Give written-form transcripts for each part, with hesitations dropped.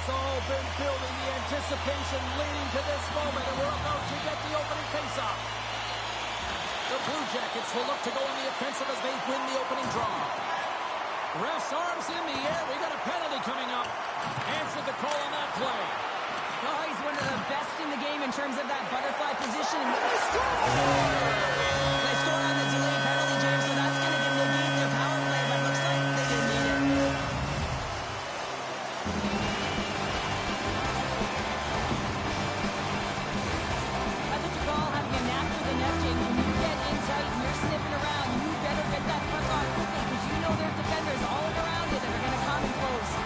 It's all been building, the anticipation leading to this moment, and we're about to get the opening faceoff. The Blue Jackets will look to go on the offensive as they win the opening draw. Ref's arms in the air. We got a penalty coming up. Answered the call on that play. Oh, he's one of the best in the game in terms of that butterfly position. And they score! They score on the delayed penalty, James, so that's going to negate their power play, but looks like they didn't need it. That's what you call having a knack for the net, James. When you get in tight and you're sniffing around, you better get that puck on quickly because you know there's defenders all around you that are going to come and close.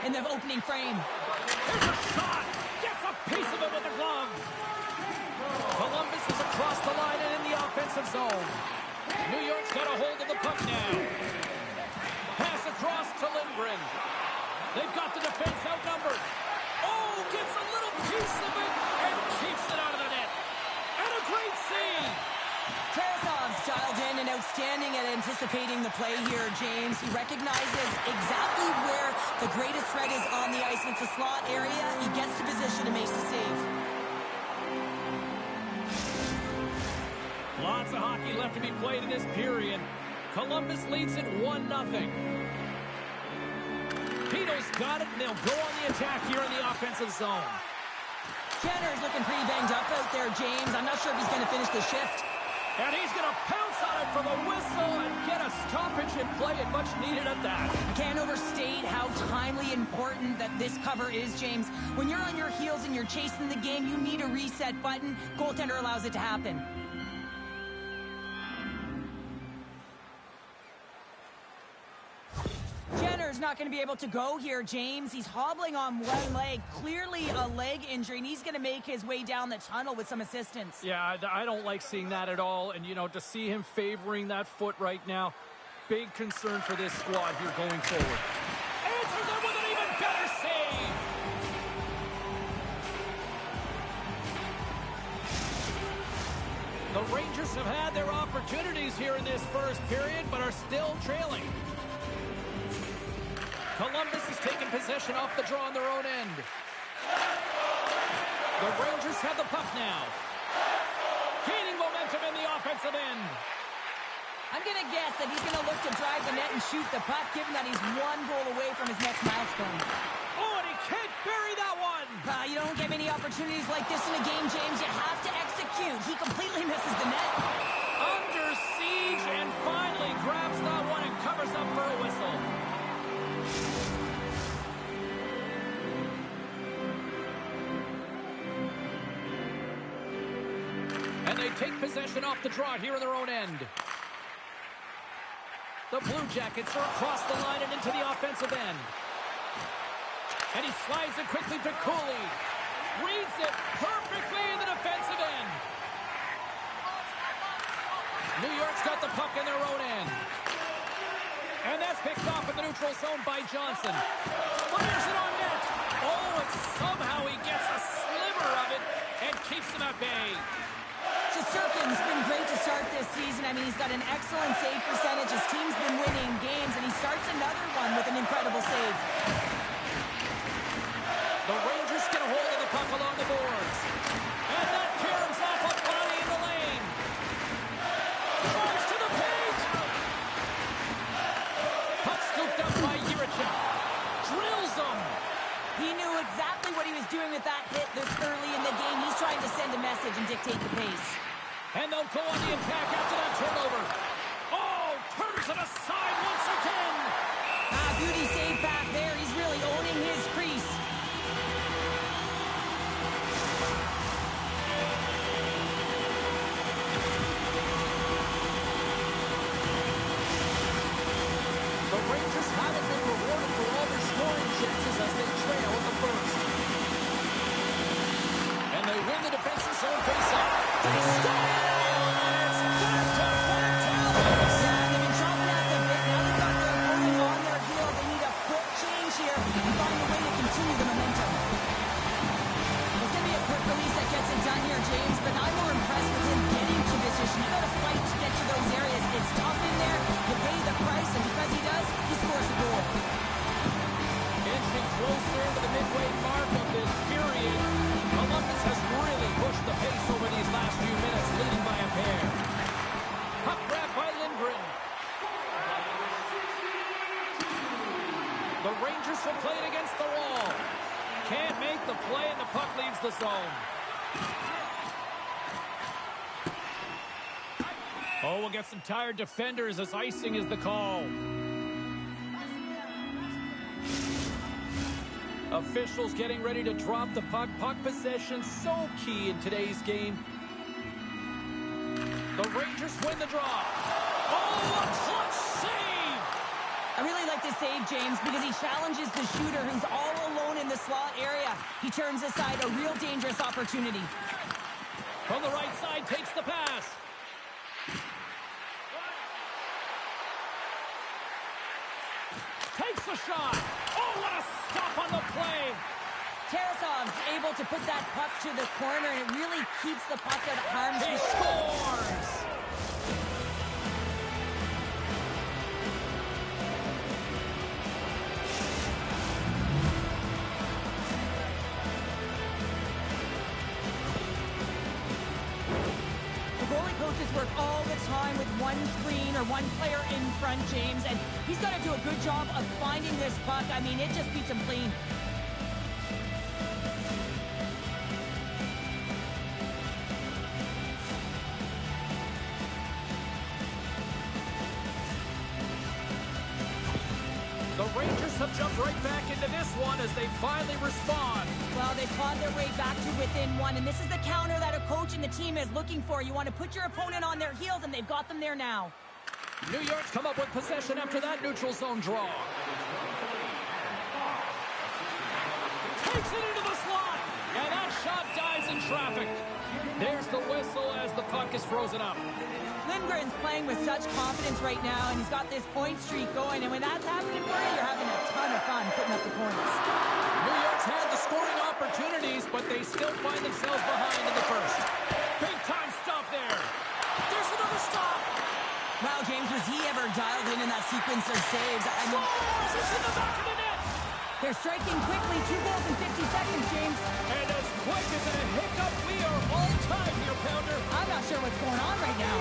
In the opening frame. Here's a shot! Gets a piece of it with the glove! Columbus is across the line and in the offensive zone. New York's got a hold of the puck now. Pass across to Lindgren. They've got the defense outnumbered. Oh, gets a little piece of it and keeps it out of the net. And a great save! Tarasov's dialed in and outstanding at anticipating the play here, James. He recognizes exactly where the greatest threat is on the ice. It's a slot area. He gets to position and makes the save. Lots of hockey left to be played in this period. Columbus leads it 1-0. Pito's got it, and they'll go on the attack here in the offensive zone. Kenner's looking pretty banged up out there, James. I'm not sure if he's going to finish the shift. And he's going to pounce on it for the whistle and get a stoppage in play, and much needed at that. I can't overstate how timely important that this cover is, James. When you're on your heels and you're chasing the game, you need a reset button. Goaltender allows it to happen. Jenner's not going to be able to go here, James. He's hobbling on one leg, clearly a leg injury, and he's going to make his way down the tunnel with some assistance. Yeah, I don't like seeing that at all, and, you know, to see him favoring that foot right now, big concern for this squad here going forward. Answers it with an even better save! The Rangers have had their opportunities here in this first period, but are still trailing. Columbus is taking possession off the draw on their own end. The Rangers have the puck now. Gaining momentum in the offensive end. I'm going to guess that he's going to look to drive the net and shoot the puck, given that he's one goal away from his next milestone. Oh, and he can't bury that one! You don't get many opportunities like this in a game, James. You have to execute. He completely misses the net. Under siege, and finally grabs that one and covers up for a whistle. And they take possession off the draw here in their own end. The Blue Jackets are across the line and into the offensive end. And he slides it quickly to Cooley. Reads it perfectly in the defensive end. New York's got the puck in their own end. And that's picked off in the neutral zone by Johnson. Fires it on net. Oh, and somehow he gets a sliver of it and keeps them at bay. Shesterkin's been great to start this season. I mean, he's got an excellent save percentage. His team's been winning games, and he starts another one with an incredible save. The Rangers get a hold of the puck along the boards. And that caroms off a body in the lane. Drives to the paint. Puck scooped up by Yurichuk. Drills him. He knew exactly what he was doing with that hit this early in the game. He's trying to send a message and dictate the pace. And they'll go on the attack after that turnover. Oh, turns it aside once again. Beauty save back there. He's really owning his crease. The Rangers haven't been rewarded for all their scoring chances as they trail in the first. And they win the defensive zone faceoff. They stop! And it's Oh, we'll get some tired defenders as icing is the call. Officials getting ready to drop the puck. Puck possession so key in today's game. The Rangers win the draw. Oh, a clutch save! I really like this save, James, because he challenges the shooter who's all alone in the slot area. He turns aside a real dangerous opportunity. From the right side, takes the pass. Takes the shot. Oh, what a stop on the play. Tarasov's able to put that puck to the corner, and it really keeps the puck out of harm's way. He scores! The goalie coaches work all the time with one screen or one player in front, James, and he's got to do a good job of finding this puck. I mean, it just beats him clean. The Rangers have jumped right back into this one as they finally respond. Well, they clawed their way back to within one, and this is the counter that a coach and the team is looking for. You want to put your opponent on their heels, and they've got them there now. New York's come up with possession after that neutral zone draw. Takes it into the slot, and that shot dies in traffic. There's the whistle as the puck is frozen up. Lindgren's playing with such confidence right now, and he's got this point streak going, and when that's happening for you, you're having a ton of fun putting up the points. New York's had the scoring opportunities, but they still find themselves behind in the first. Big time stop there. There's another stop. Wow, James, was he ever dialed in that sequence of saves? I mean, It's in the back of the net. they're striking quickly, 2 goals in 50 seconds, James. And as quick as a hiccup, we are all tied here, Pounder. I'm not sure what's going on right now.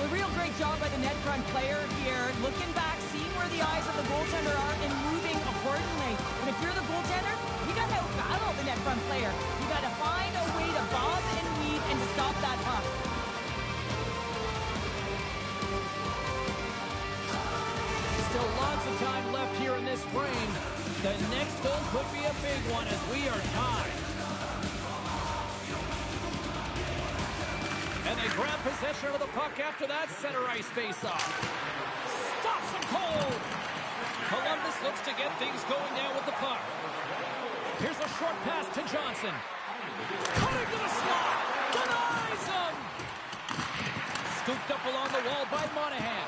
A real great job by the net front player here. Looking back, seeing where the eyes of the goaltender are and moving accordingly. And if you're the goaltender, you got to battle the net front player. You got to find a way to bob and weave and to stop that puck. Still lots of time left here in this frame. The next goal could be a big one as we are tied. And they grab possession of the puck after that center ice face-off. Stops him cold. Columbus looks to get things going now with the puck. Here's a short pass to Johnson. Cutting to the slot. Denies him. Scooped up along the wall by Monahan.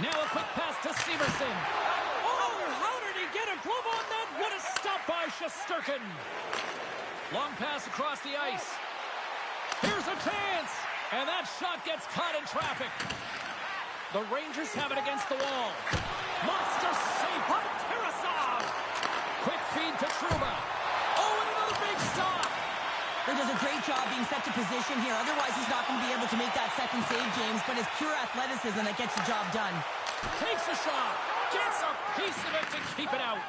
Now a quick pass to Severson. Oh, how did he get a glove on that? What a stop by Shesterkin. Long pass across the ice. Here's a chance. And that shot gets caught in traffic. The Rangers have it against the wall. Monster save by Tarasov. Quick feed to Trouba. Oh, and another big stop. He does a great job being set to position here. Otherwise, he's not going to be able to make that second save, James. But it's pure athleticism that gets the job done. Takes a shot. Gets a piece of it to keep it out.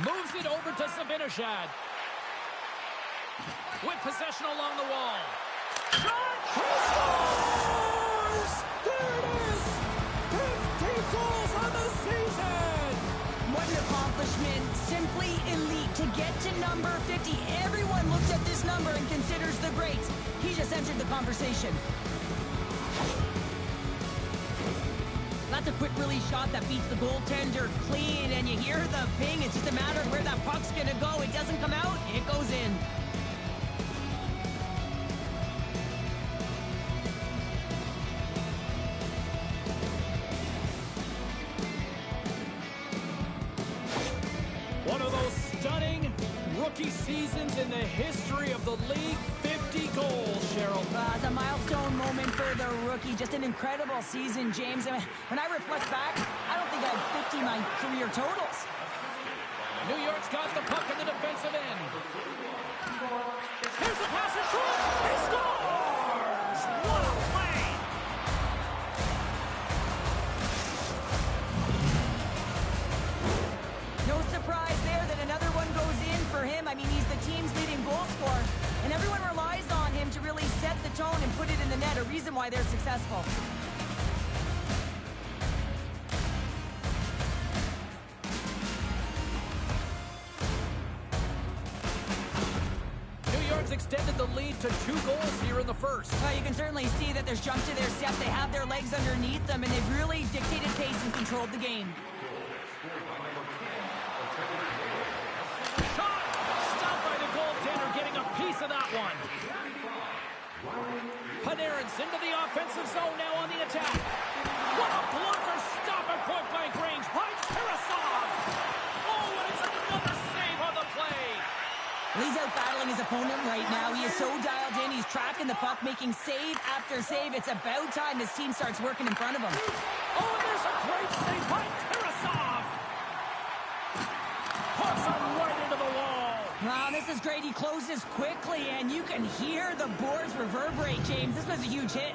Moves it over to Zibanejad. With possession along the wall. Shot! He scores! There it is! 50 goals on the season! What an accomplishment. Simply elite. To get to number 50, everyone looks at this number and considers the greats. He just entered the conversation. That's a quick release shot that beats the goaltender clean, and you hear the ping. It's just a matter of where that puck's going to go. It doesn't come out, it goes in. One of those stunning rookie seasons in the history of the league. 50 goals, Cheryl. It's a milestone moment for the rookie. Just an incredible season, James. And when I reflect back, I don't think I had 50 my career totals. New York's got the puck in the defensive end. Here's the pass in front. He scores! What a play! No surprise there that another one goes in for him. I mean, he's the team's a reason why they're successful. New York's extended the lead to 2 goals here in the first. Well, you can certainly see that there's jump to their step. They have their legs underneath them, and they've really dictated pace and controlled the game. Shot! Stopped by the goaltender, getting a piece of that one. Panarin's into the offensive zone now on the attack. What a blocker stop at point-blank range by Tarasov! Oh, and it's another save on the play! He's out battling his opponent right now. He is so dialed in. He's tracking the puck, making save after save. It's about time his team starts working in front of him. Oh, and there's a great save by Tarasov! Puts him right into the wall! Wow, this is great. He closes quickly, and you can hear the boards reverberate, James. This was a huge hit.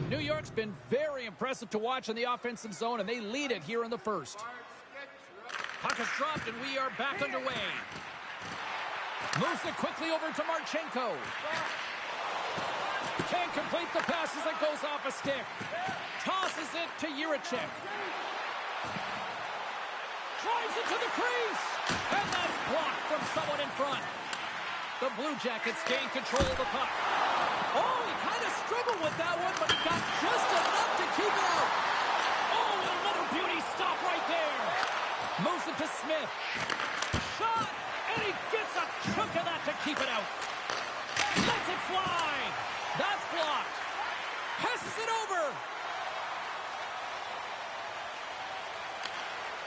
New York's been very impressive to watch in the offensive zone, and they lead it here in the first. Puck is dropped, and we are back underway. Moves it quickly over to Marchenko. Can't complete the pass as it goes off a stick. Tosses it to Jiricek. Drives it to the crease. And that's blocked from someone in front. The Blue Jackets gain control of the puck. Oh, he kind of struggled with that one, but he got just enough to keep it out. Oh, and another beauty stop right there. Moves it to Smith. Shot, and he gets a chunk of that to keep it out. Lets it fly. That's blocked. Passes it over.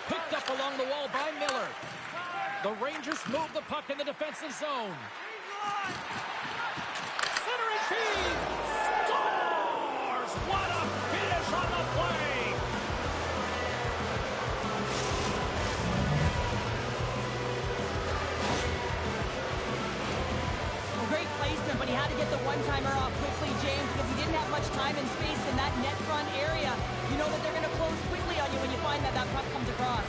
Picked up along the wall by Miller. The Rangers move the puck in the defensive zone. Centering feed. Scores! What a finish on the play. Great placement, but he had to get the one-timer off quickly, James, because he didn't have much time and space in that net front area. You know that they're going to close quickly on you when you find that that puck comes across.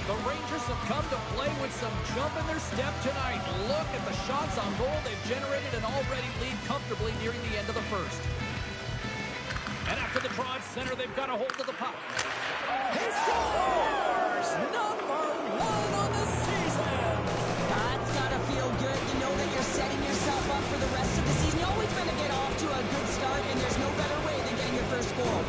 The Rangers have come to play with some jump in their step tonight. Look at the shots on goal. They've generated and already lead comfortably nearing the end of the first. And after the draw at center, they've got a hold of the puck. He scores! Number 1 on the season! That's got to feel good to know that you're setting yourself up for the rest of the season. You're always going to get off to a good start, and there's no better way than getting your first goal.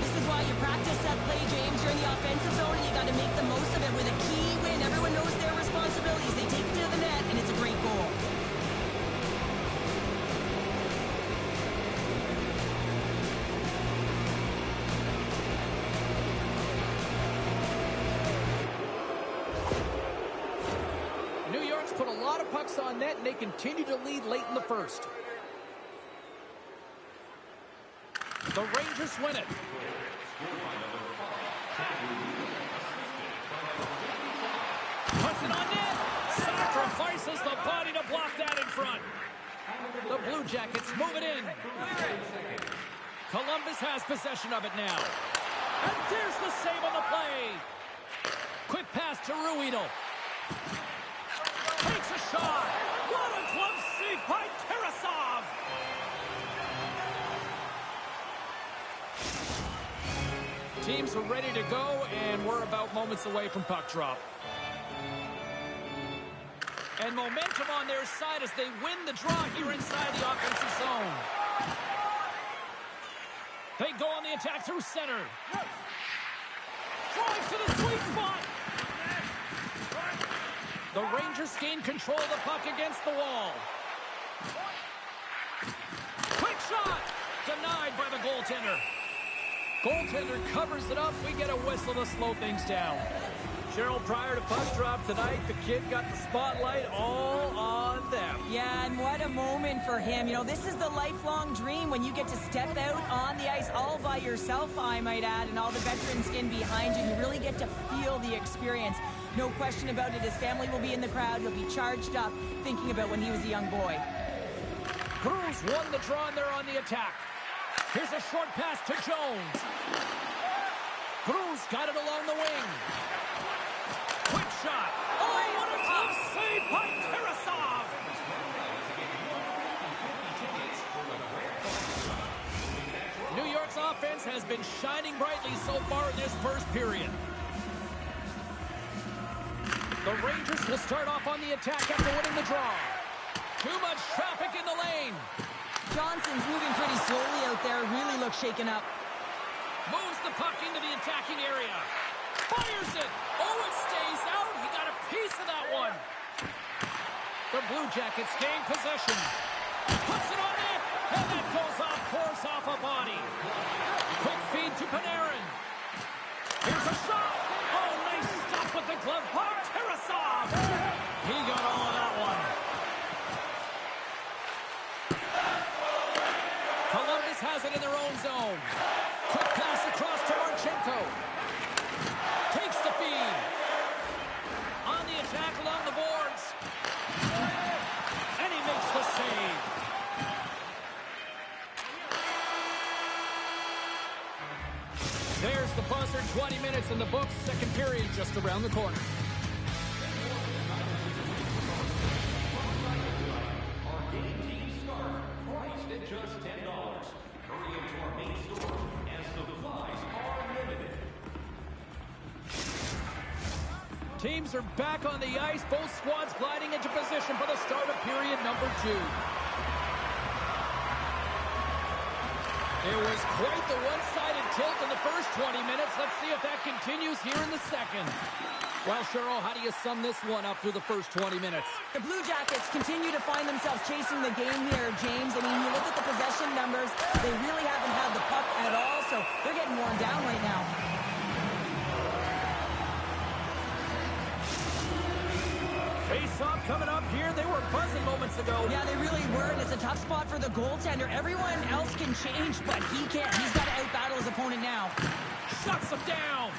This is why you practice that play, James. You're in the offensive zone, and you got to make the most of it with a key win. Everyone knows their responsibilities. They take it to the net, and it's a great goal. Put a lot of pucks on net, and they continue to lead late in the first. The Rangers win it. Puts it on net. Sacrifices the body to block that in front. The Blue Jackets move it in. Columbus has possession of it now. And there's the save on the play. Quick pass to Ruedel. Takes a shot. What a glove save by Tarasov. Teams are ready to go, and we're about moments away from puck drop. And momentum on their side as they win the draw here inside the offensive zone. They go on the attack through center. Drives to the sweet spot. The Rangers gain control of the puck against the wall. Quick shot! Denied by the goaltender. Goaltender covers it up. We get a whistle to slow things down. Cheryl, prior to puck drop tonight, the kid got the spotlight all on them. Yeah, and what a moment for him. You know, this is the lifelong dream when you get to step out on the ice all by yourself, I might add, and all the veterans in behind you. You really get to feel the experience. No question about it. His family will be in the crowd. He'll be charged up thinking about when he was a young boy. Cruz won the draw and they're on the attack. Here's a short pass to Jones. Cruz got it along the wing. Quick shot. Oh, what a close save by Tarasov. New York's offense has been shining brightly so far in this first period. The Rangers will start off on the attack after winning the draw. Too much traffic in the lane. Johnson's moving pretty slowly out there. Really looks shaken up. Moves the puck into the attacking area. Fires it. Oh, it stays out. He got a piece of that one. The Blue Jackets gain possession. Puts it on net. And that goes off course off a body. Quick feed to Panarin. Here's a shot. Oh, nice stop with the glove puck. Tarasov. He got all of that one. Columbus has it in their own zone. Quick pass across to Marchenko. Takes the feed. On the attack along the boards. And he makes the save. There's the buzzer. 20 minutes in the books. Second period just around the corner. Teams are back on the ice. Both squads gliding into position for the start of period number 2. It was quite the one-sided tilt in the first 20 minutes. Let's see if that continues here in the second. Well, Cheryl, how do you sum this one up through the first 20 minutes? The Blue Jackets continue to find themselves chasing the game here, James. I mean, you look at the possession numbers, they really haven't had the puck at all, so they're getting worn down right now. Face-off coming up here. They were buzzing moments ago. Yeah, they really were, and it's a tough spot for the goaltender. Everyone else can change, but he can't. He's got to out-battle his opponent now. Shuts him down.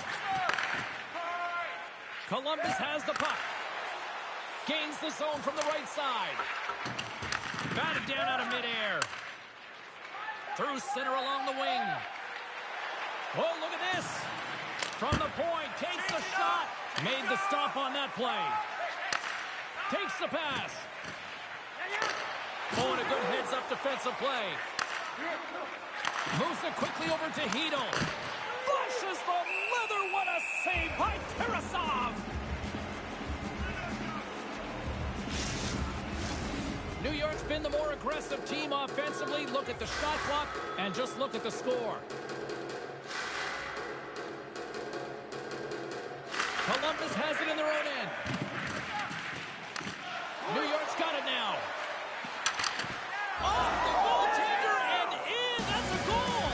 Columbus has the puck. Gains the zone from the right side. Batted down out of midair. Through center along the wing. Oh, look at this. From the point, takes the shot. Made the stop on that play. Takes the pass. Oh, and a good heads-up defensive play. Moves it quickly over to Hedel. Flushes the leather. What a save by Tarasov. New York's been the more aggressive team offensively. Look at the shot clock and just look at the score. Columbus has it in their own end. New York's got it now. Off the goaltender and in. That's a goal.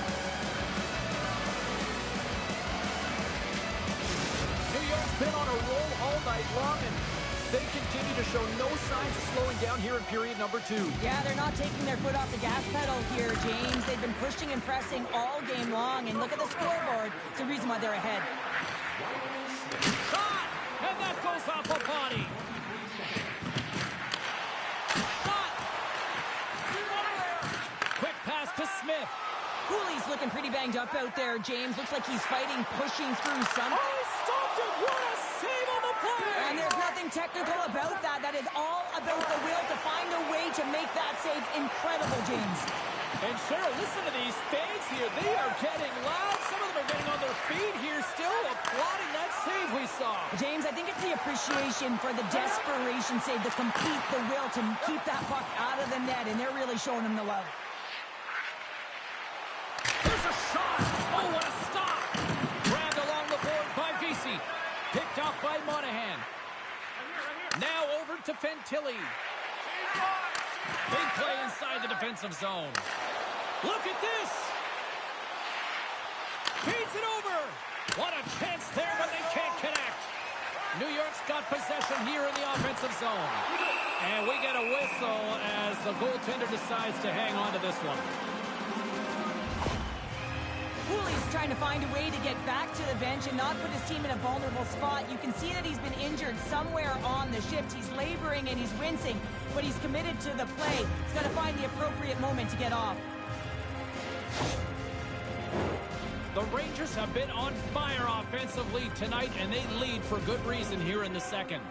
New York's been on a roll all night long, and they continue to show no signs of slowing down here in period number 2. Yeah, they're not taking their foot off the gas pedal here, James. They've been pushing and pressing all game long, and look at the scoreboard. It's the reason why they're ahead. Shot! And that goes off a body. To Smith. Cooley's looking pretty banged up out there, James. Looks like he's fighting, pushing through some. Oh, he stopped it. What a save on the play. And there's nothing technical about that. That is all about the will to find a way to make that save incredible, James. And Cheryl, listen to these fans here. They are getting loud. Some of them are getting on their feet here, still applauding that save we saw. James, I think it's the appreciation for the desperation save, the complete, the will to keep that puck out of the net, and they're really showing them the love. There's a shot. Oh, what a stop. Grabbed along the board by Vesey. Picked off by Monahan. Now over to Fantilli. Big play inside the defensive zone. Look at this. Feeds it over. What a chance there, but they can't connect. York's got possession here in the offensive zone. And we get a whistle as the goaltender decides to hang on to this one. Cooley's trying to find a way to get back to the bench and not put his team in a vulnerable spot. You can see that he's been injured somewhere on the shift. He's laboring and he's wincing, but he's committed to the play. He's got to find the appropriate moment to get off. The Rangers have been on fire offensively tonight, and they lead for good reason here in the second.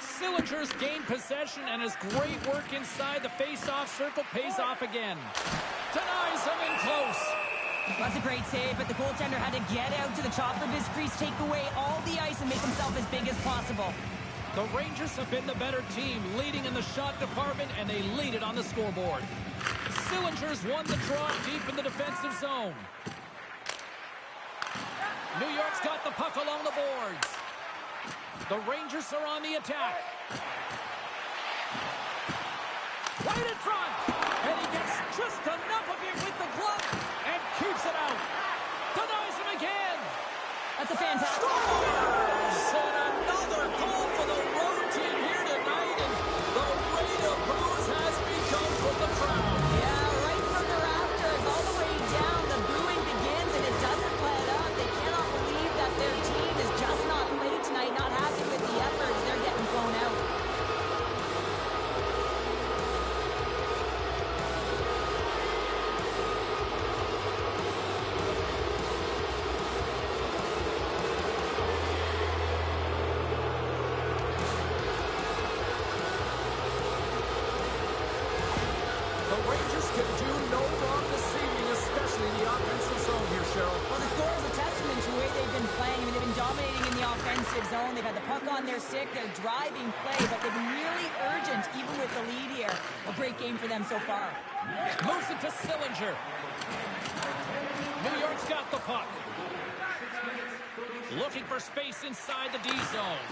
Sillinger's gained possession, and his great work inside the face-off circle pays off again. Denies him in close. That's a great save, but the goaltender had to get out to the top of his crease, take away all the ice, and make himself as big as possible. The Rangers have been the better team, leading in the shot department, and they lead it on the scoreboard. Sillinger's won the draw deep in the defensive zone. New York's got the puck along the boards. The Rangers are on the attack. Right in front. And he gets just enough of it with the glove and keeps it out. Denies him again. That's a fantastic goal. And another goal for the road team here tonight. And the rate of booze has begun from the crowd. Yeah, right from the rafters all the way down. The booing begins and it doesn't let up. They cannot believe that their team is just not played tonight, not happy with the effort as they're getting blown out. Zone. They've had the puck on their stick. They're driving play, but they've been really urgent, even with the lead here. A great game for them so far. Moves it to Sillinger. New York's got the puck. Looking for space inside the D zone.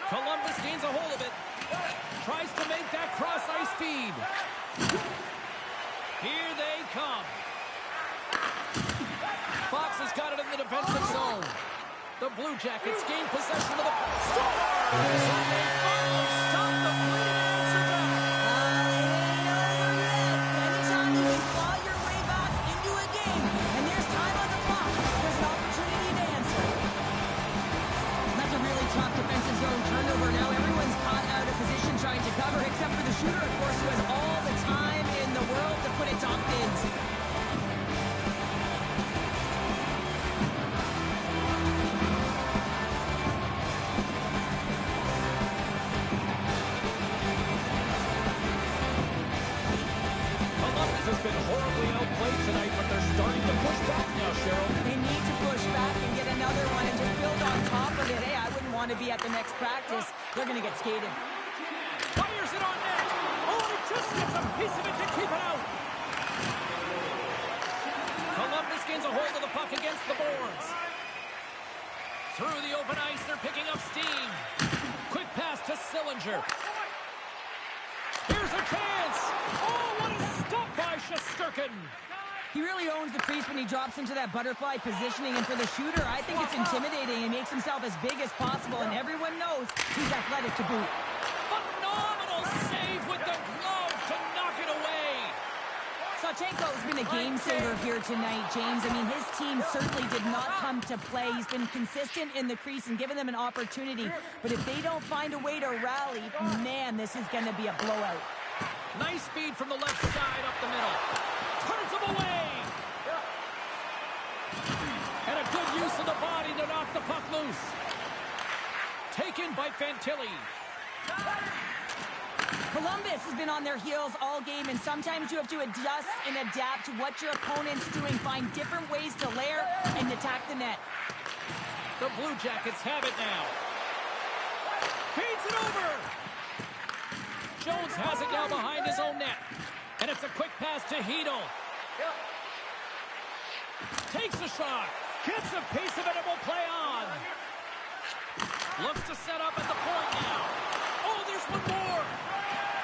Columbus gains a hold of it. Tries to make that cross-ice feed. Here they come. Fox has got it in the defensive zone. The Blue Jackets gain possession of the puck. Scores! And they finally stop the bleeding answer back. Anytime you can claw your way back into a game, and there's time on the clock, there's an opportunity to answer. That's a really tough defensive zone turnover. Now everyone's caught out of position trying to cover, except for the shooter, of course, who has all the time in the world to put it top bids. To be at the next practice, they're going to get skated. Fires it on net. Oh, he just gets a piece of it to keep it out. Columbus gains a hold of the puck against the boards. Through the open ice, they're picking up steam. Quick pass to Sillinger. Here's a chance. Oh, what a stop by Shesterkin. He really owns the crease when he drops into that butterfly positioning, and for the shooter, I think it's intimidating. He makes himself as big as possible, and everyone knows he's athletic to boot. Phenomenal save with the glove to knock it away. Sawchenko's been a game saver here tonight, James. I mean, his team certainly did not come to play. He's been consistent in the crease and given them an opportunity, but if they don't find a way to rally, man, this is going to be a blowout. Nice feed from the left side up the middle. Turns him away. And a good use of the body to knock the puck loose. Taken by Fantilli. Columbus has been on their heels all game, and sometimes you have to adjust and adapt to what your opponent's doing. Find different ways to layer and attack the net. The Blue Jackets have it now. Feeds it over. Jones has it now behind his own net. And it's a quick pass to Hedel. Takes a shot. Gets a piece of it and will play on. Looks to set up at the point now. Oh, there's one more.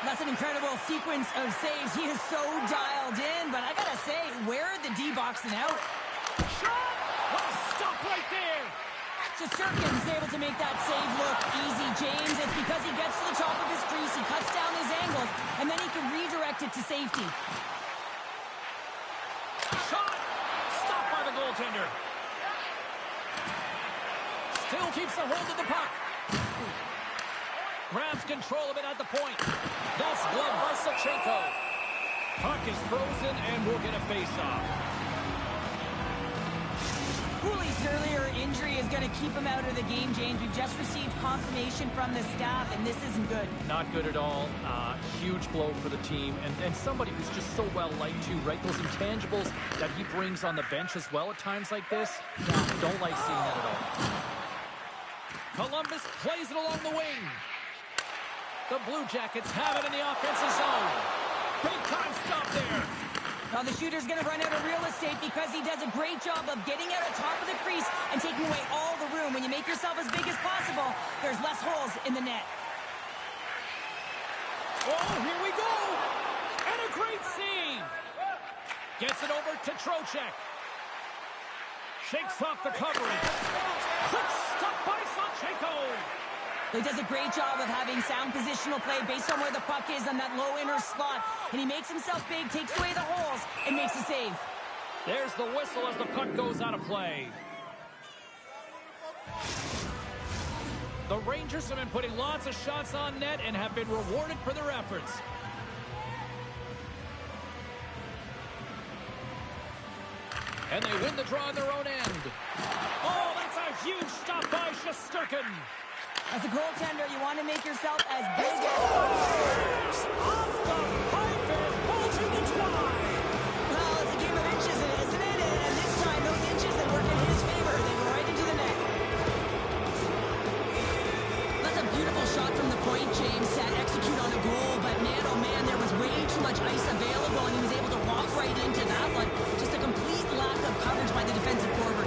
That's an incredible sequence of saves. He is so dialed in, but I gotta say, where are the D boxing out? Shot! What a stop right there. Shesterkin's able to make that save look easy, James. It's because he gets to the top of his crease, he cuts down his angles, and then he can redirect it to safety. Shot! Stopped by the goaltender. Still keeps the hold of the puck. Grabs control of it at the point. That's glove by Sachenko. Puck is frozen and we'll get a face-off. Cooley's earlier injury is going to keep him out of the game, James. We've just received confirmation from the staff, and this isn't good. Not good at all. Huge blow for the team, and somebody who's just so well-liked too, right? Those intangibles that he brings on the bench as well at times like this, don't like seeing that at all. Columbus plays it along the wing. The Blue Jackets have it in the offensive zone. Big-time stop there. Now the shooter's going to run out of real estate because he does a great job of getting out on top of the crease and taking away all the room. When you make yourself as big as possible, there's less holes in the net. Oh, here we go! And a great save! Gets it over to Trocheck. Shakes off the coverage. Quick stop by Sachenko. He does a great job of having sound positional play based on where the puck is on that low inner slot. And he makes himself big, takes away the holes, and makes a save. There's the whistle as the puck goes out of play. The Rangers have been putting lots of shots on net and have been rewarded for their efforts. And they win the draw on their own end. Oh, that's a huge stop by Shesterkin. As a goaltender, you want to make yourself as big as possible. Off the pipe and bulging the twine. Well, it's a game of inches, isn't it? And this time, those inches that work in his favor, they go right into the net. That's a beautiful shot from the point, James, to execute on a goal. But man, oh man, there was way too much ice available, and he was able to walk right into that one. Just a complete lack of coverage by the defensive forward.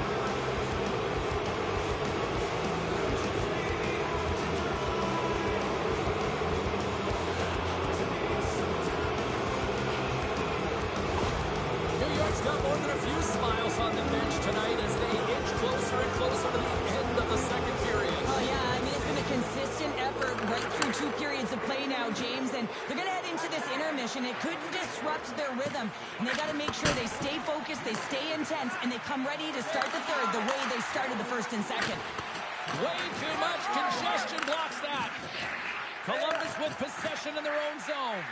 Got more than a few smiles on the bench tonight as they inch closer and closer to the end of the second period. Oh, yeah, I mean, it's been a consistent effort right through 2 periods of play now, James, and they're going to head into this intermission. It could disrupt their rhythm, and they got to make sure they stay focused, they stay intense, and they come ready to start the third the way they started the first and second. Way too much congestion blocks that. Columbus with possession in their own zone.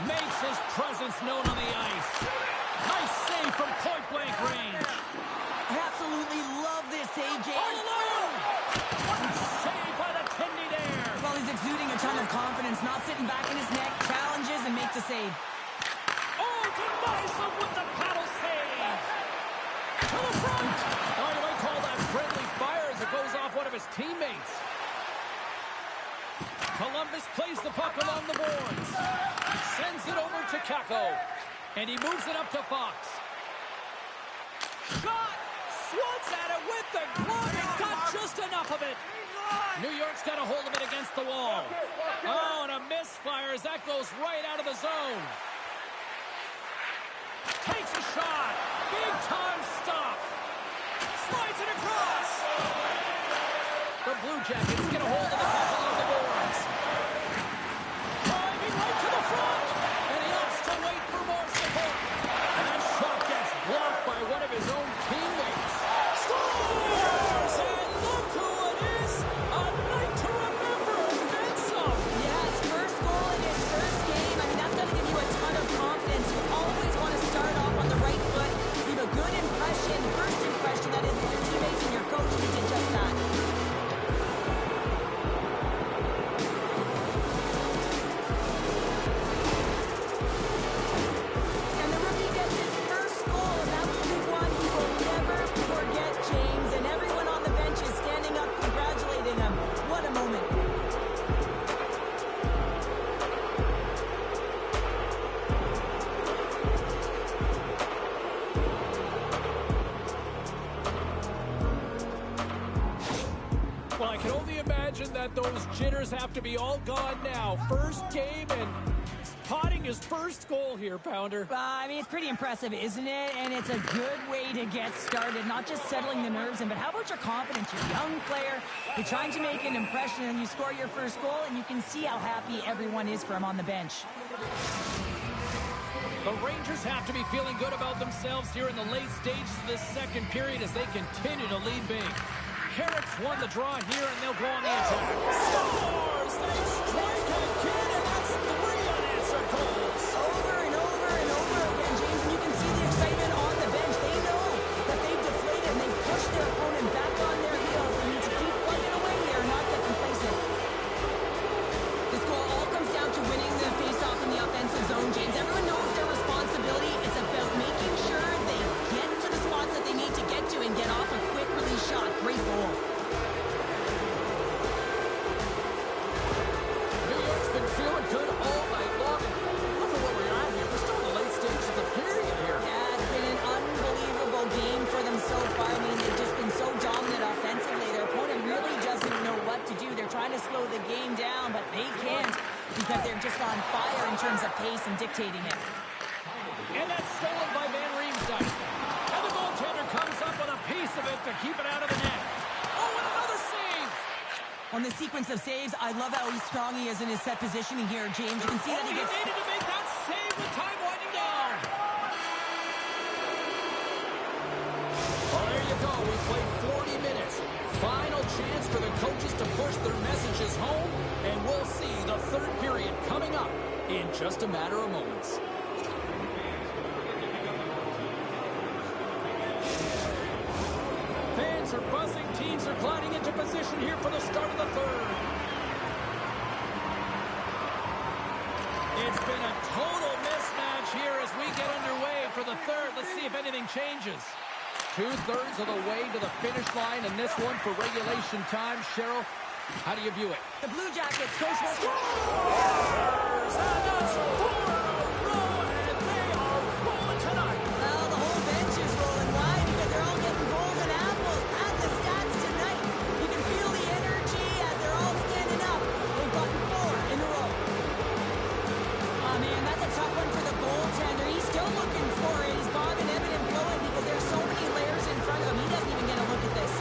Makes his presence known on the ice. Nice save from point-blank range. I absolutely love this save, James. All alone! Saved by the Tindy there. Well, he's exuding a ton of confidence, not sitting back in his net, challenges and makes a save. Oh, denies him with the paddle save. To the front. Oh, you might call that friendly fire as it goes off one of his teammates. Columbus plays the puck along the boards. Sends it over to Kako. And he moves it up to Fox. Shot! Swats at it with the glove and got just enough of it. New York's got a hold of it against the wall. Oh, and a misfire as that goes right out of the zone. Takes a shot. Big time stop. Slides it across. The Blue Jackets get a hold of the puck along the boards. Driving right to the front. And he opts to wait for more support. And that shot gets blocked by one of his own teammates. Scores! And look who it is. A night to remember and then some. Yeah, his first goal in his first game. I mean, that's going to give you a ton of confidence. You always want to start off on the right foot. Leave a good impression, first impression, that is, with your teammates and your coach, and he did just that. Well, I can only imagine that those jitters have to be all gone now. First game, and potting his first goal here, Pounder. I mean, it's pretty impressive, isn't it? And it's a good way to get started, not just settling the nerves in, but how about your confidence? You're a young player, you're trying to make an impression, and you score your first goal, and you can see how happy everyone is for him on the bench. The Rangers have to be feeling good about themselves here in the late stages of this second period as they continue to lead big. Carrick's won the draw here, and they'll go on the attack. Scores! They strike again, and that's 3 unanswered goals. Over and over and over again, James, and you can see the excitement on the bench. They know that they've deflated, and they've pushed their opponent back on their heels. They need to keep plugging away here, not get complacent. This goal all comes down to winning the face-off in the offensive zone, James. Everyone knows their responsibility. It's about making sure they get to the spots that they need to get to and get off a quick release shot. Great goal. New York's been feeling good all night long. Look at where we're at here. We're still in the late stages of the period here. Yeah, it's been an unbelievable game for them so far. I mean, they've just been so dominant offensively. Their opponent really doesn't know what to do. They're trying to slow the game down, but they can't because they're just on fire in terms of pace and dictating it. And that's stolen by Van Riemsdyk. And the goaltender comes up with a piece of it to keep it out of the net. Oh, and another save! On the sequence of saves, I love how strong he is in his set positioning here, James. You can see that he gets... needed to make that save with time winding down. Well, there you go. We played 40 minutes. Final chance for the coaches to push their messages home, and we'll see the third period coming up in just a matter of moments. Fans are buzzing. Teams are gliding into position here for the start of the third. It's been a total mismatch here as we get underway for the third. Let's see if anything changes. 2/3 of the way to the finish line, and this one for regulation time. Cheryl, how do you view it? The Blue Jackets, Coach West... Scores! And that's 4 in a row, and they are rolling tonight. Well, the whole bench is rolling. Why? Because they're all getting goals and apples. Add the stats tonight. You can feel the energy as they're all standing up. They've gotten 4 in a row. Oh, man, that's a tough one for the goaltender. He's still looking for it. He's bobbing, ebbing, and flowing because there's so many layers in front of him. He doesn't even get a look at this.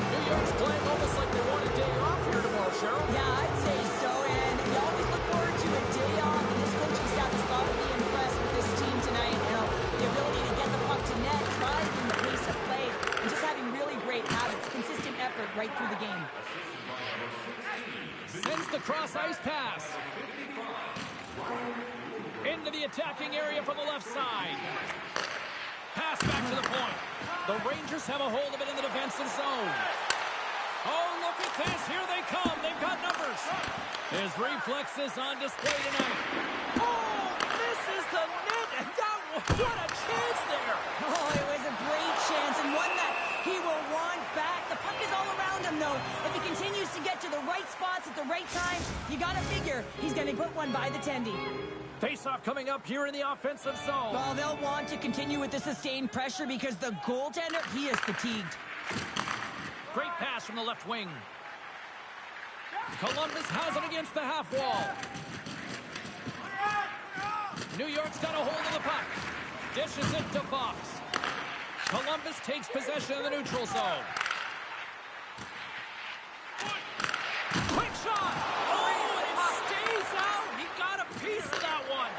New York's playing almost like they want a day off here tomorrow, Cheryl. Yeah, I'd say so, and you always look forward to a day off, and this coaching staff has got to be impressed with this team tonight. You know, the ability to get the puck to net, driving the pace of play, and just having really great habits, consistent effort right through the game. Sends the cross-ice pass. Into the attacking area from the left side. Pass back to the point. The Rangers have a hold of it in the defensive zone. Oh, look at this. Here they come. They've got numbers. His reflexes on display tonight. Oh, misses the net. And that, what a chance there. Oh, it was a great chance, and one that he will want back. The puck is all around him, though. If he continues to get to the right spots at the right time, you got to figure he's going to put one by the tendy. Face-off coming up here in the offensive zone. Well, they'll want to continue with the sustained pressure because the goaltender, he is fatigued. Great pass from the left wing. Columbus has it against the half wall. New York's got a hold of the puck. Dishes it to Fox. Columbus takes possession of the neutral zone. Quick shot! Oh, it stays out! He got a piece of that one.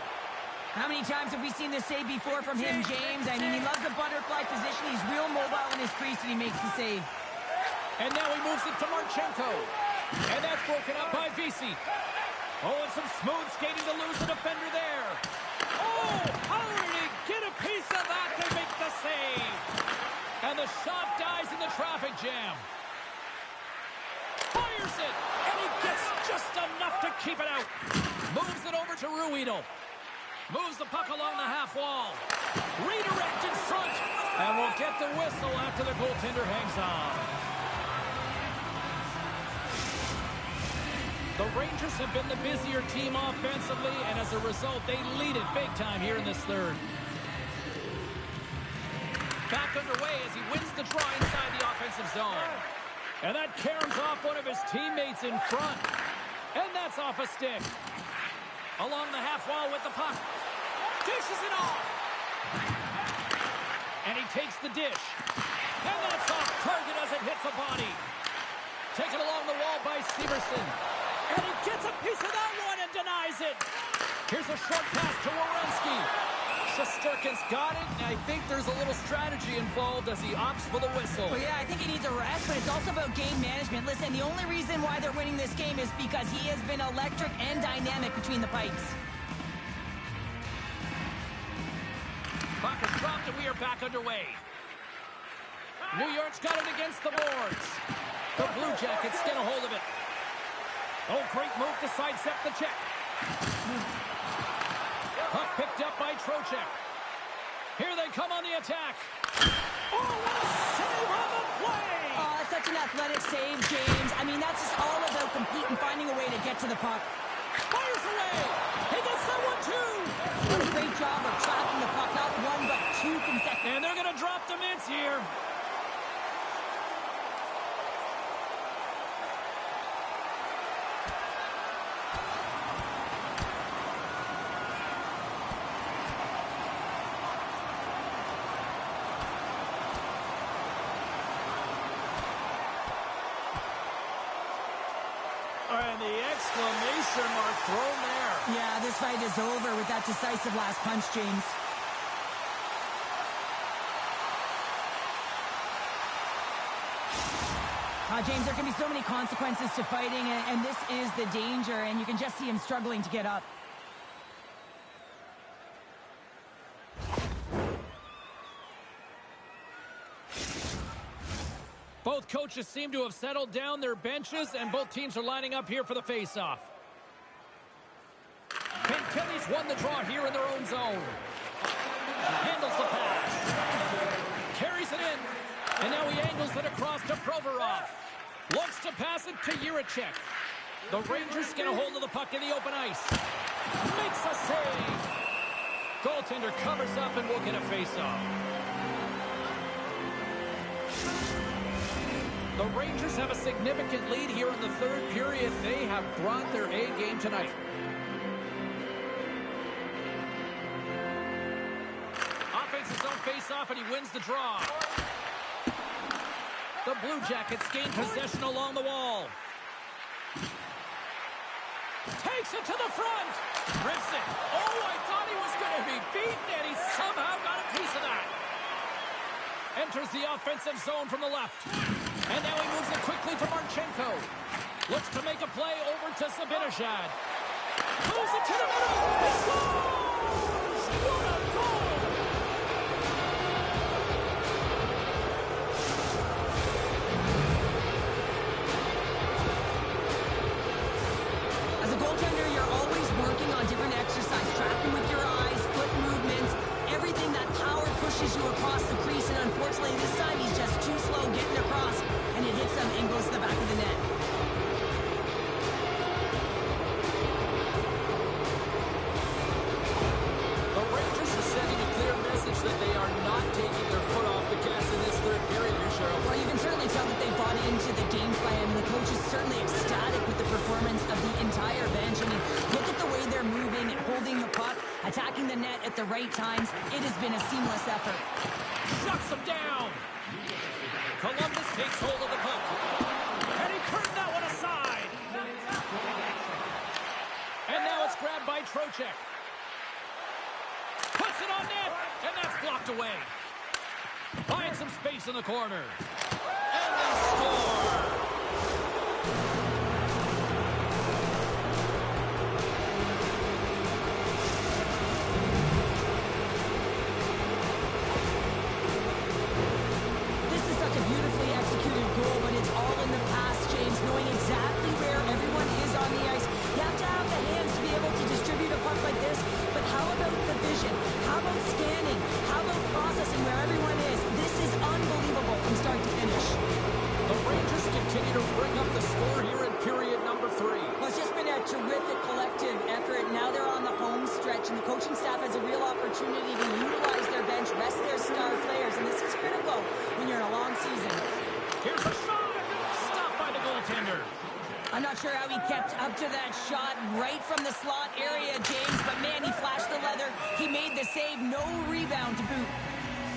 How many times have we seen this save before from him, James? I mean, he loves the butterfly position. He's real mobile in his crease, and he makes the save. And now he moves it to Marchenko. And that's broken up by Vesey. Oh, and some smooth skating to lose the defender there. Oh, how did he get a piece of that to make the save? And the shot dies in the traffic jam. Fires it, and he gets just enough to keep it out. Moves it over to Ruedel. Moves the puck along the half wall. Redirect in front. And we'll get the whistle after the goaltender hangs on. The Rangers have been the busier team offensively, and as a result, they lead it big time here in this third. Back underway as he wins the draw inside the offensive zone. And that caroms off one of his teammates in front. And that's off a stick. Along the half wall with the puck. Dishes it off. And he takes the dish. And that's off target as it hits a body. Taken along the wall by Severson. And he gets a piece of that one and denies it. Here's a short pass to Werenski. Shesterkin's got it, and I think there's a little strategy involved as he opts for the whistle. Well, yeah, I think he needs a rest, but it's also about game management. Listen, the only reason why they're winning this game is because he has been electric and dynamic between the pipes. Puck is dropped, and we are back underway. New York's got it against the boards. The Blue Jackets get a hold of it. Oh, great move to sidestep the check. Puck picked up by Trocheck. Here they come on the attack. Oh, what a save on the play! Oh, that's such an athletic save, James. I mean, that's just all about competing, finding a way to get to the puck. Fires away! He gets that one, too! What a great job of tracking the puck. Not one, but two consecutive. And they're going to drop the mitts here. And the exclamation mark thrown there. Yeah, this fight is over with that decisive last punch, James. James, there can be so many consequences to fighting, and this is the danger, and you can just see him struggling to get up. Both coaches seem to have settled down their benches, and both teams are lining up here for the face-off. Kelly's won the draw here in their own zone. Handles the pass. Carries it in. And now he angles it across to Provorov. Looks to pass it to Jiricek. The Rangers get a hold of the puck in the open ice. Makes a save. Goaltender covers up and will get a face-off. The Rangers have a significant lead here in the third period. They have brought their A game tonight. Offensive zone face-off, and he wins the draw. The Blue Jackets gain possession along the wall. Takes it to the front. Rips it. Oh, I thought he was going to be beaten, and he somehow got a piece of that. Enters the offensive zone from the left. And now he moves it quickly to Marchenko. Looks to make a play over to Zibanejad. Moves it to the middle. He scores! What a goal! As a goaltender, you're always working on different exercise, tracking with your eyes, foot movements, everything that power pushes you across the crease, and unfortunately this time he's just too slow getting across, and it hits him and goes to the back of the net. The Rangers are sending a clear message that they are not taking their foot off the gas in this third period here, Cheryl. Well, you can certainly tell that they bought into the game plan. The coach is certainly ecstatic with the performance of the entire bench. I mean, look at the way they're moving, holding the puck, attacking the net at the right times. It has been a seamless effort. Shuts him down. Columbus takes hold of the puck. And he turned that one aside. And now it's grabbed by Trocheck. Puts it on net, and that's blocked away. Finds some space in the corner. And they score. This is such a beautifully executed goal, but it's all in the past, James, knowing exactly where everyone is on the ice. You have to have the hands to be able to distribute a puck like this, but how about the vision? How about scanning? How about processing where everyone is? This is unbelievable from start to finish. The Rangers continue to bring up the score here in period number 3. Well, it's just been a terrific collective effort. Now they're on the home stretch, and the coaching staff has a real opportunity to utilize their bench, rest their star players, and this is critical when you're in a long season. Here's a shot. goaltender. I'm not sure how he kept up to that shot right from the slot area, James, but man, he flashed the leather. He made the save, no rebound to boot.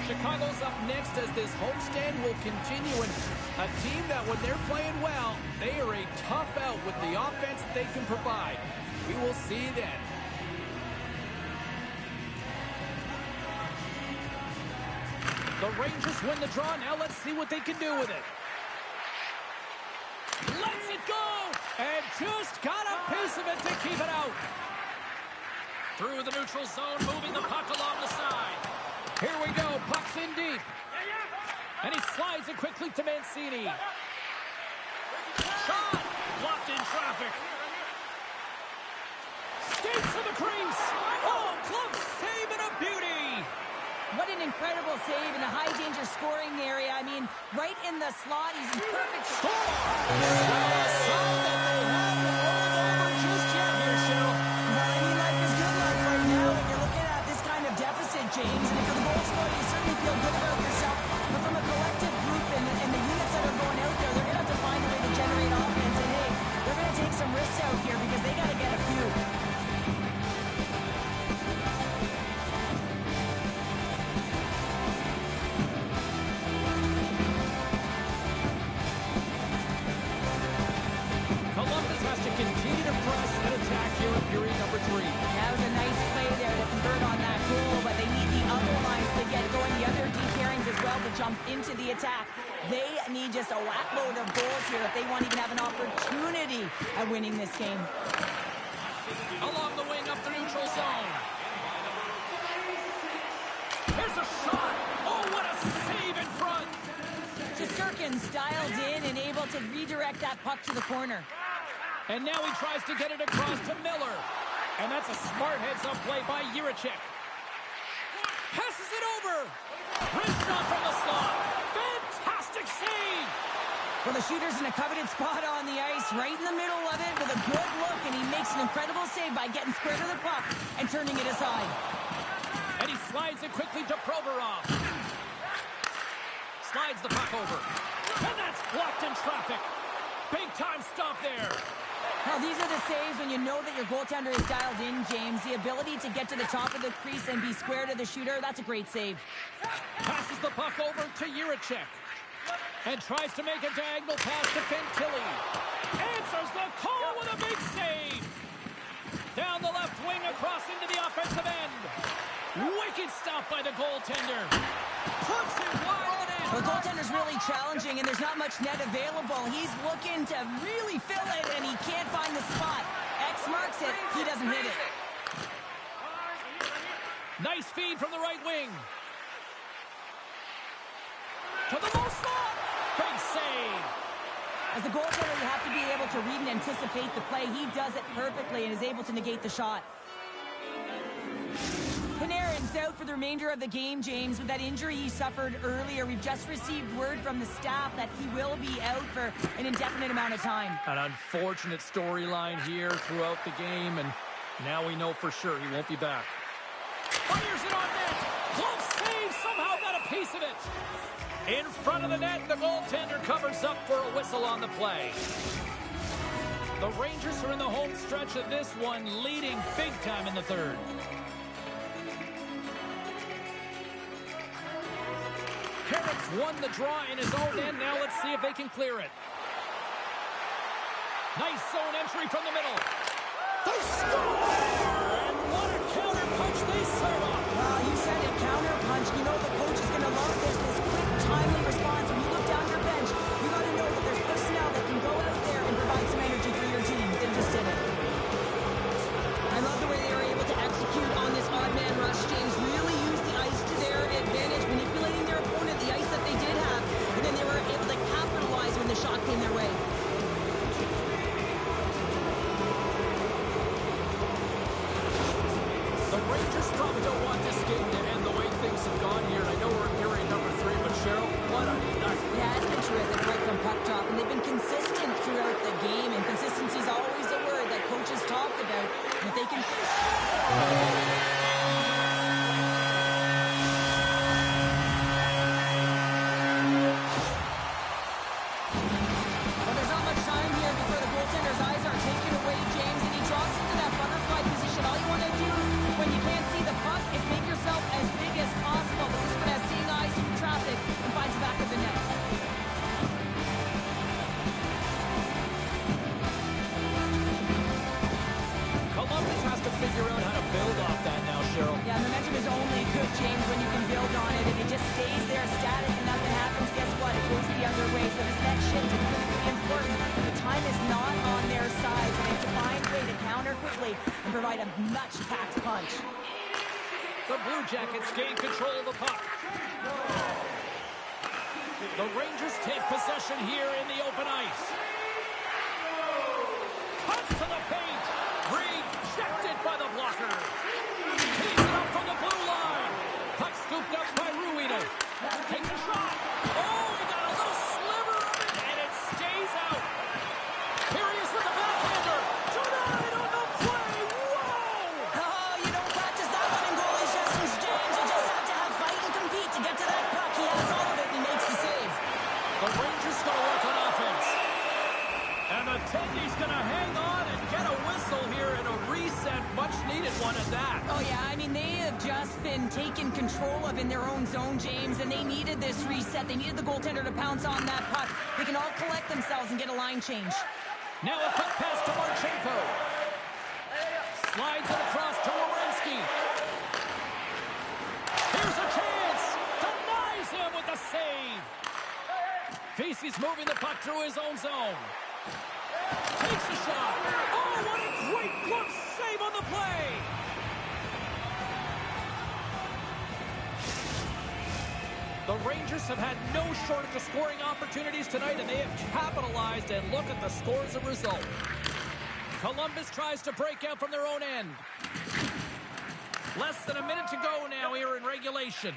Chicago's up next as this homestand will continue, and a team that when they're playing well, they are a tough out with the offense that they can provide. We will see then. The Rangers win the draw. Now let's see what they can do with it. Lets it go! And just got a piece of it to keep it out. Through the neutral zone, moving the puck along the side. Here we go. Puck's in deep. And he slides it quickly to Mancini. Shot! Blocked in traffic. Skates to the crease. Oh, glove save and a beauty. What an incredible save in a high-danger scoring area. I mean, right in the slot. He's in perfect score. Sign that they haven't rolled over just yet here, Cheryl. Well, I mean, life is good life right now when you're looking at this kind of deficit, James. And if you're the goal scorer, you certainly feel good about yourself. But from a collective group and the units that are going out there, they're going to have to find a way to generate offense. And, hey, they're going to take some risks out here because they got to get a few. Continue to press and attack here in period number 3. That was a nice play there to convert on that goal, but they need the other lines to get going, the other deep pairings as well to jump into the attack. They need just a whack-load of goals here if they want to even have an opportunity at winning this game. Along the wing up the neutral zone. Here's a shot. Oh, what a save in front. Shesterkin's dialed in and able to redirect that puck to the corner. And now he tries to get it across to Miller. And that's a smart heads-up play by Jiricek. Passes it over. Wrist shot from the slot. Fantastic save. Well, the shooter's in a coveted spot on the ice, right in the middle of it with a good look, and he makes an incredible save by getting square to the puck and turning it aside. And he slides it quickly to Provorov. Slides the puck over. And that's blocked in traffic. Big-time stop there. Now, these are the saves when you know that your goaltender is dialed in, James. The ability to get to the top of the crease and be square to the shooter, that's a great save. Passes the puck over to Jiricek. And tries to make a diagonal pass to Fantilli. Answers the call with a big save. Down the left wing across into the offensive end. Wicked stop by the goaltender. Puts it wide in. The goaltender's really challenging, and there's not much net available. He's looking to really fill it, and he can't find the spot. X marks it. He doesn't hit it. Nice feed from the right wing. To the low slot. Big save. As a goaltender, you have to be able to read and anticipate the play. He does it perfectly and is able to negate the shot. Panarin's out for the remainder of the game, James, with that injury he suffered earlier. We've just received word from the staff that he will be out for an indefinite amount of time. An unfortunate storyline here throughout the game, and now we know for sure he won't be back. Fires it on net. Close save, somehow got a piece of it. In front of the net, the goaltender covers up for a whistle on the play. The Rangers are in the home stretch of this one, leading big time in the third. Carrick's won the draw in his own end. Now let's see if they can clear it. Nice zone entry from the middle. They score! And what a counter punch they serve up. You said it, counter punch. You know the coach is going to love this quick, timely response. When you look down your bench, you got to know that there's personnel that can go out there and provide some energy for your team. They just did it. I love the way they were able to execute on this odd man rush. James really used the ice to their advantage, manipulating their opponent, the ice that they did have, and then they were able to capitalize when the shot came their way. good, James, when you can build on it. If it just stays there static and nothing happens, guess what? It goes the other way. So this next shift is critically important. The time is not on their side, so they have to find a way to counter quickly and provide a much-packed punch. The Blue Jackets gain control of the puck. The Rangers take possession here in the open ice. Cuts to the paint. Rejected by the blocker. Takes it up from the blue line. Puck scooped up by Ruido. Takes a shot. Oh, he got a little sliver of it, and it stays out. Here he is with the backhander. Tonight on the play. Whoa! Oh, you don't practice that one in goalie sessions, James. You just have to have fight and compete to get to that puck. He has all of it, and he makes the save. The Rangers going to work on offense. And the Tendy's going to hang on and get a whistle here and a reset, much-needed one at that. Oh, yeah, I mean, they have just been taken control of in their own zone, James, and they needed this reset. They needed the goaltender to pounce on that puck. They can all collect themselves and get a line change. Now a quick pass to Marchenko. Slides it across to Werenski. Here's a chance. Denies him with the save. Vesey's moving the puck through his own zone. Takes a shot. Oh, what a great glove save on the play. The Rangers have had no shortage of scoring opportunities tonight, and they have capitalized, and look at the score as a result. Columbus tries to break out from their own end. Less than a minute to go now here in regulation.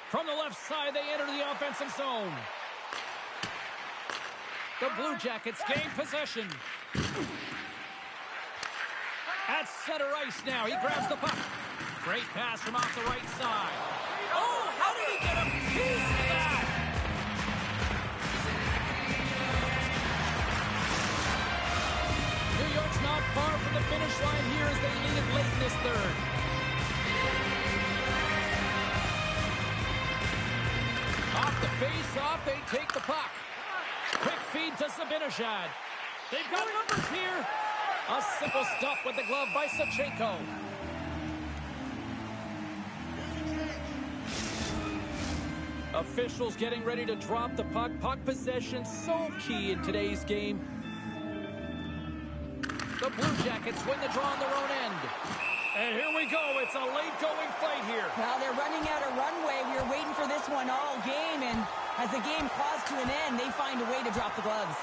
From the left side, they enter the offensive zone. The Blue Jackets gain possession. At center ice now. He grabs the puck. Great pass from off the right side. Oh, how did he get a piece of that? New York's not far from the finish line here as they lead it late in this third. Off the face-off, they take the puck. Quick feed to Zibanejad. They've got numbers here. A simple stop with the glove by Sachenko. Officials getting ready to drop the puck. Puck possession so key in today's game. The Blue Jackets win the draw on their own end. And here we go. It's a late-going fight here. Well, they're running out of runway. We were waiting for this one all game, and as the game claws to an end, they find a way to drop the gloves.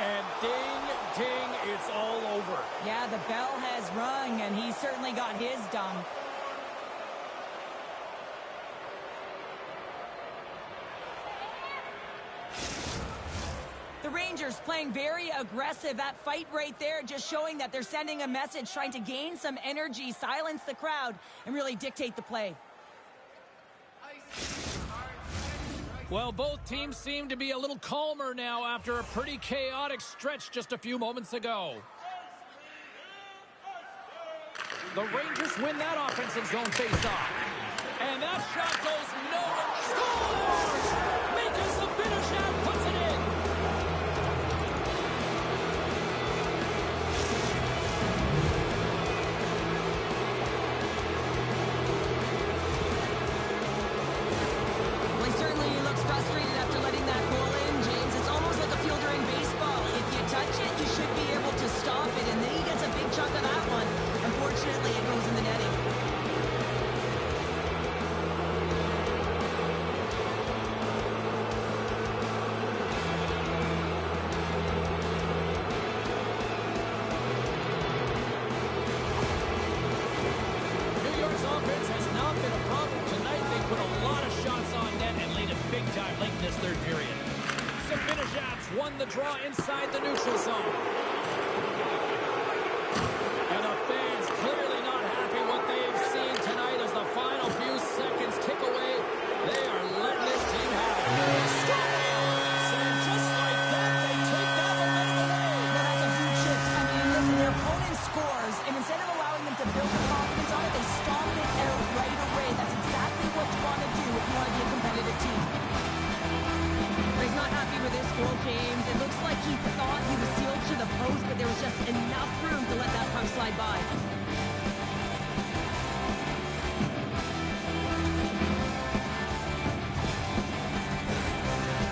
And ding, ding, it's all over. Yeah, the bell has rung, and he certainly got his done. The Rangers playing very aggressive. That fight right there just showing that they're sending a message, trying to gain some energy, silence the crowd, and really dictate the play. Well, both teams seem to be a little calmer now after a pretty chaotic stretch just a few moments ago. The Rangers win that offensive zone face-off. And that shot goes nowhere. Scores! Mika Zibanejad puts it in. Frustrated after letting that goal in, James. It's almost like a fielder in baseball. If you touch it, you should be able to stop it, and then he gets a big chunk of that one. Unfortunately, it goes in the netting. New York's offense has not been a problem tonight. They put a lot of shots on net and lead it big time late in this third period. Zibanejad's won the draw inside the neutral zone. And the fans clearly not happy what they've seen tonight as the final few seconds tick away. They are letting this team have it. And just like that, they take that momentum away. Now, that's a huge shift. I mean, listen, their opponent scores, and instead of allowing them to build the confidence on it, they stomp it out right away. That's exactly what you want to do if you want to be a competitive team. But he's not happy with this goal, James. James. It looks like he thought he was sealed to the post, but there was just enough room to let that puck slide by.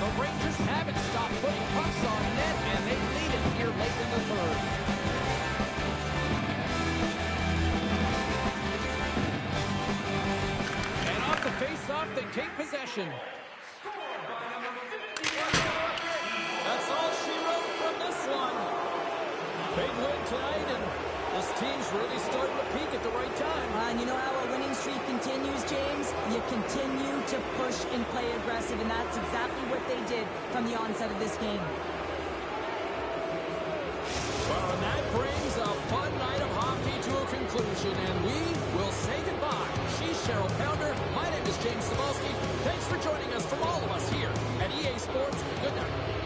The Rangers haven't stopped putting pucks on net, and they lead it here late in the third. And off the face-off, they take possession. That's all she wrote from this one. Big win tonight, and this team's really starting to peak at the right time. And you know how a winning streak continues, James? You continue to push and play aggressive, and that's exactly what they did from the onset of this game. Well, and that brings a fun night of hockey to a conclusion, and we will say goodbye. She's Cheryl Pounder. My name is James Cebulski. Thanks for joining us from all of us here at EA Sports. Good night.